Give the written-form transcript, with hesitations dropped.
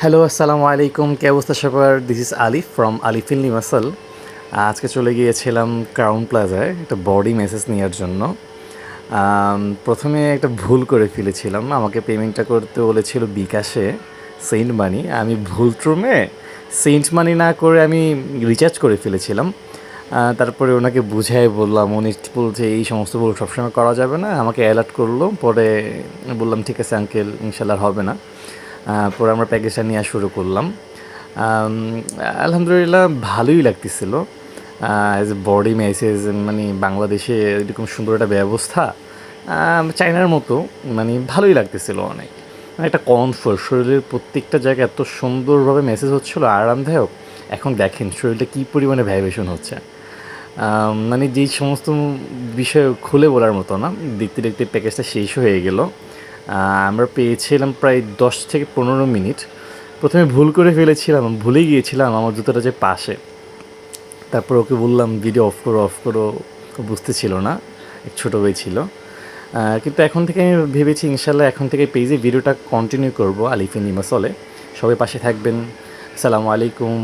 Hello, আসসালামু আলাইকুম। কি অবস্থা সবার? This is Alif from আলিফিল লিমাসাল। আজকে চলে গিয়েছিলাম ক্রাউন প্লাজায় একটা বডি মেসেজ নেওয়ার জন্য। প্রথমে একটা ভুল করে ফেলেছিলাম। আমাকে পেমেন্টটা করতে বলেছিল বিকাশে সেন্ট মানি। আমি ভুলক্রমে সেন্ট মানি না করে আমি রিচার্জ করে ফেলেছিলাম। তারপরে ওনাকে বুঝাই বললাম। উনি বলছে এই সমস্ত ভুল সবসময় করা যাবে না। আমাকে অ্যালার্ট করলো। পরে বললাম ঠিক আছে আঙ্কেল, ইনশাল্লাহ আর হবে না। পরে আমরা প্যাকেজটা নেওয়া শুরু করলাম। আম, আলহামদুলিল্লাহ ভালোই লাগতেছিল। অ্যাজ এ বডি মেসেজ মানে বাংলাদেশে এরকম সুন্দর একটা ব্যবস্থা, চায়নার মতো, মানে ভালোই লাগতেছিল অনেক। মানে একটা কমফোর্ট, শরীরের প্রত্যেকটা জায়গায় এত সুন্দরভাবে মেসেজ হচ্ছিলো, আরামদায়ক। এখন দেখেন শরীরটা কী পরিমাণে ভাইব্রেশন হচ্ছে। মানে যেই সমস্ত বিষয় খুলে বলার মতো না। দেখতে দেখতে প্যাকেজটা শেষ হয়ে গেল। আমরা পেয়েছিলাম প্রায় 10 থেকে 15 মিনিট। প্রথমে ভুল করে ফেলেছিলাম, ভুলে গিয়েছিলাম আমার জুতোটা যে পাশে। তারপর ওকে বললাম ভিডিও অফ করো অফ করো, ও বুঝতেছিল না, এক ছোটো ভাই ছিল। কিন্তু এখন থেকে আমি ভেবেছি ইনশাল্লাহ এখন থেকে পেজে ভিডিওটা কন্টিনিউ করব আলিফিন লিমাসলে। সবাই পাশে থাকবেন। আসসালামু আলাইকুম।